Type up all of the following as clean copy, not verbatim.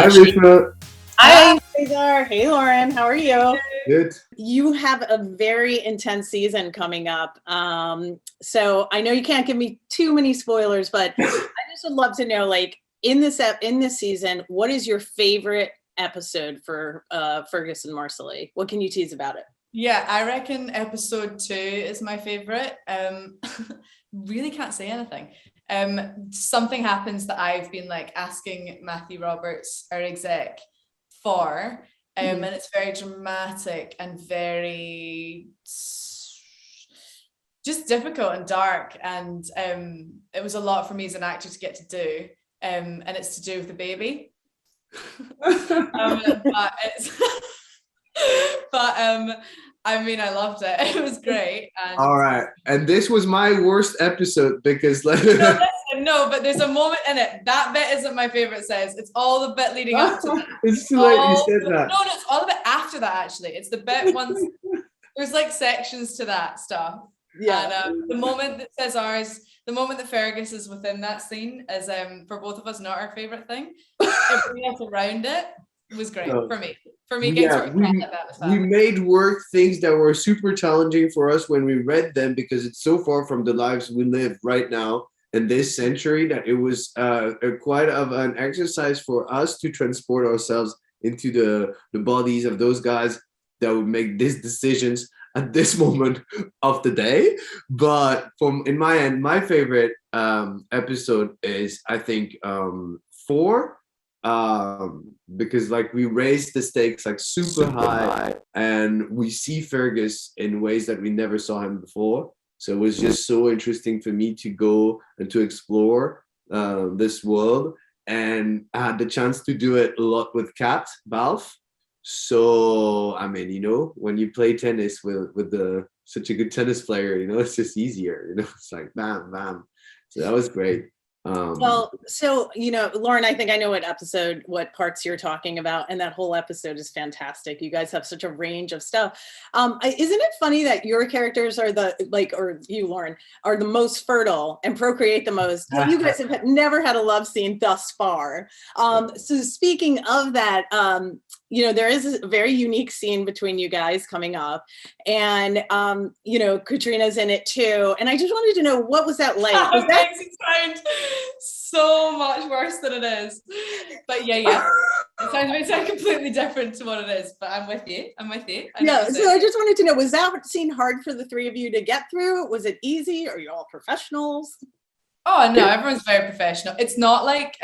Hi, Reshma. Hi, César. Hey, Lauren. How are you? Good. You have a very intense season coming up. So I know you can't give me too many spoilers, but I just would love to know, like, in this season, what is your favorite episode for Fergus and Marsali? What can you tease about it? Yeah, I reckon episode 2 is my favorite. Really can't say anything. Something happens that I've been like asking Matthew Roberts, our exec, for, and it's very dramatic and very just difficult and dark, and it was a lot for me as an actor to get to do, and it's to do with the baby. But it's I mean, I loved it. It was great. And all right, and this was my worst episode because like no, but there's a moment in it. That bit isn't my favorite, says. It's all the bit leading up to that. It's too late you said that. No, it's all the bit after that, actually. It's the bit once there's like sections to that stuff. Yeah. And the moment that says ours, the moment that Fergus is within that scene is for both of us not our favorite thing. Everything else around it was great for me. For me, getting sort of like that was fun. We made work things that were super challenging for us when we read them because it's so far from the lives we live right now in this century that it was quite of an exercise for us to transport ourselves into the bodies of those guys that would make these decisions at this moment of the day. But in my end, my favorite episode is, I think, 4. Because like we raised the stakes like super high and we see Fergus in ways that we never saw him before. So it was just so interesting for me to go and to explore this world, and I had the chance to do it a lot with Cat Balfe. So I mean, you know, when you play tennis with such a good tennis player, you know, it's just easier, you know, it's like bam bam. So that was great. Well, so, you know, Lauren, I think I know what parts you're talking about, and that whole episode is fantastic. You guys have such a range of stuff. Isn't it funny that your characters are or you, Lauren, are the most fertile and procreate the most? You guys have never had a love scene thus far. So speaking of that, you know, there is a very unique scene between you guys coming up, and you know, Caitríona's in it too. And I just wanted to know, what was that like? Was that makes it sound so much worse than it is? But yeah, it sounds completely different to what it is. But I'm with you. Yeah. So I just wanted to know, was that scene hard for the three of you to get through? Was it easy? Are you all professionals? Oh no, everyone's very professional. It's not like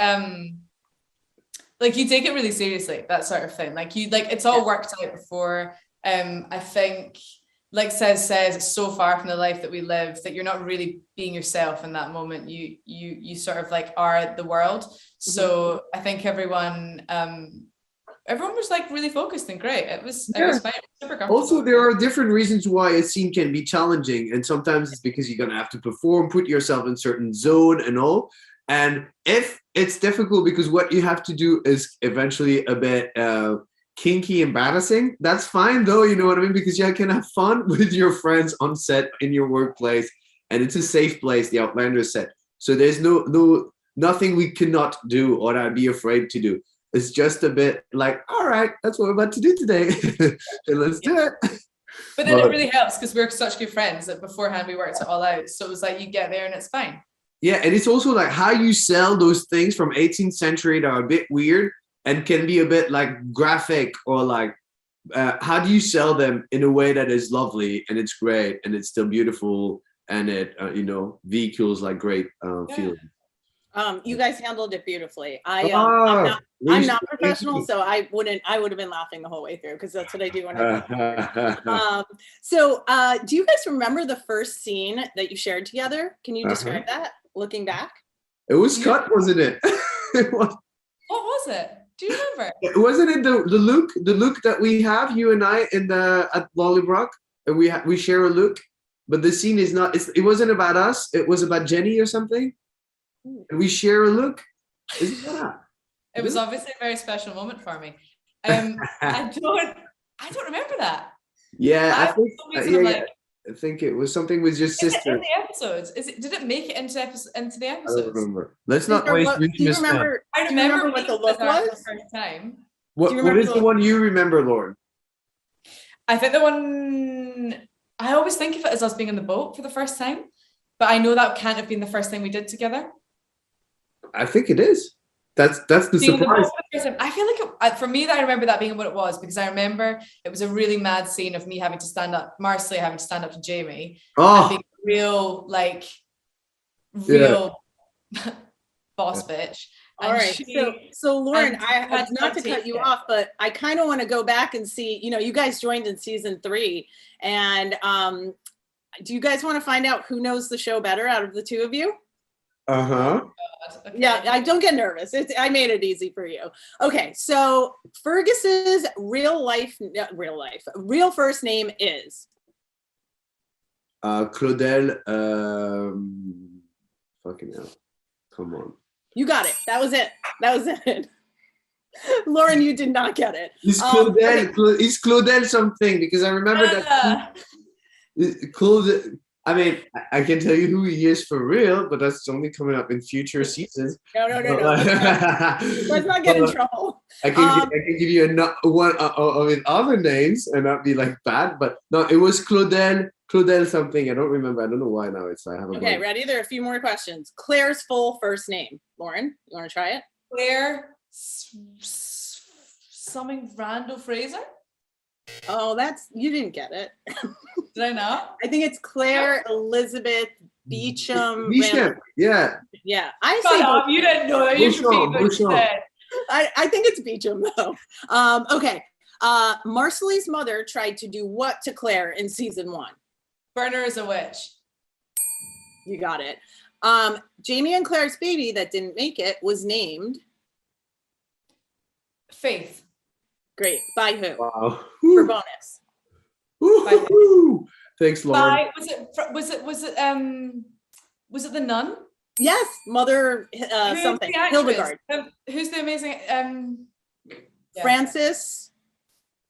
you take it really seriously, that sort of thing. It's all worked out before. I think, like says, it's so far from the life that we live that you're not really being yourself in that moment. You sort of like are the world. So I think everyone was like really focused and great. It was fine. Super comfortable. Also, there are different reasons why a scene can be challenging, and sometimes it's because you're gonna have to perform, put yourself in certain zone and all. And if it's difficult because what you have to do is eventually a bit kinky, embarrassing, that's fine though, you know what I mean? Because you can have fun with your friends on set in your workplace, and it's a safe place, the Outlander set. So there's nothing we cannot do or I'd be afraid to do. It's just a bit like, all right, that's what we're about to do today. And let's do it. But then it really helps because we're such good friends that beforehand we worked it all out. So it was like you get there and it's fine. Yeah, and it's also like how you sell those things from 18th century that are a bit weird and can be a bit like graphic, or like how do you sell them in a way that is lovely and it's great and it's still beautiful and it you know, vehicles like great feeling. You guys handled it beautifully. I'm not professional, so I would have been laughing the whole way through because that's what I do when I So do you guys remember the first scene that you shared together? Can you describe that, looking back? It was cut, wasn't it? What was it? Do you remember? Wasn't it the look that we have, you and I, at Lollybrook? And we share a look, but the scene is not. It wasn't about us. It was about Jenny or something. And we share a look. Isn't that? It was obviously a very special moment for me. I don't remember that. Yeah, I think. I think it was something with your Is it sister. in the episodes? Did it make it into the I don't episodes? remember. Let's not waste Do you Reshma's time. remember? I Do you remember remember what the meeting look César for was? the first time. What you remember is the one you remember, Lauren? I think the one I always think of it as us being on the boat for the first time, but I know that can't have been the first time we did together. I think it is. That's the Being on the boat surprise. for the first time. I feel like for me, that I remember that being what it was, because I remember it was a really mad scene of me having to stand up, Marsali having to stand up to Jamie, and Oh, being real boss bitch. All And right. So Lauren, and I have not to take cut you it. off, but I kind of want to go back and see, you guys joined in season 3, and do you guys want to find out who knows the show better out of the two of you? uh-huh. Okay. Yeah, I don't get nervous. I made it easy for you. Okay, so Fergus's real first name is Claudel, fucking hell. Come on. You got it. That was it. Lauren, you did not get it. It's Claudel. It's Claudel something, because I remember that. Claudel. I mean, I can tell you who he is for real, but that's only coming up in future seasons. No. Let's not get in trouble. I can give you one of his other names and not be like bad, but no, it was Claudel something. I don't remember. I don't know why now. I have a Okay, ready? There are a few more questions. Claire's full first name. Lauren, you want to try it? Claire something Randall Fraser? Oh, you didn't get it. Did I not? I think it's Claire Elizabeth Beecham. Yeah. Yeah. You didn't know that. You repeat what you said. I think it's Beecham though. Okay. Marsali's mother tried to do what to Claire in season 1? Burn her as a witch. You got it. Jamie and Claire's baby that didn't make it was named Faith. Great. By who? Wow. For bonus. Woo-hoo. Thanks, Lauren. Was it the nun? Yes, Mother something. Hildegard. Who's the amazing Frances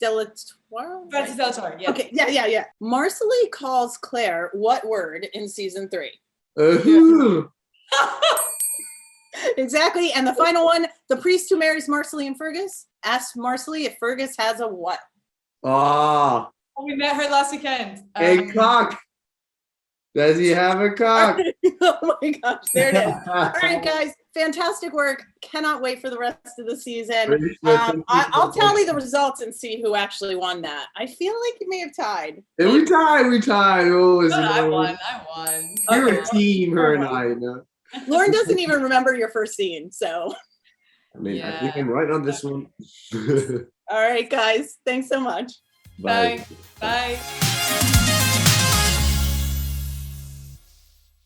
Delatoire? Frances Delatoire, yeah. Okay, yeah. Marsali calls Claire what word in season 3? Exactly. And the final one, the priest who marries Marsali and Fergus asks Marsali if Fergus has a what? Ah. We met her last weekend. A cock. Does he have a cock? Oh my gosh, there it is. All right, guys, fantastic work. Cannot wait for the rest of the season. I'll tally the results and see who actually won that. I feel like you may have tied. Yeah, we tied. Oh, I won. You're a team, her and I. Lauren doesn't even remember your first scene, so. I mean, I think I'm right on this one. All right, guys. Thanks so much. Bye. Bye.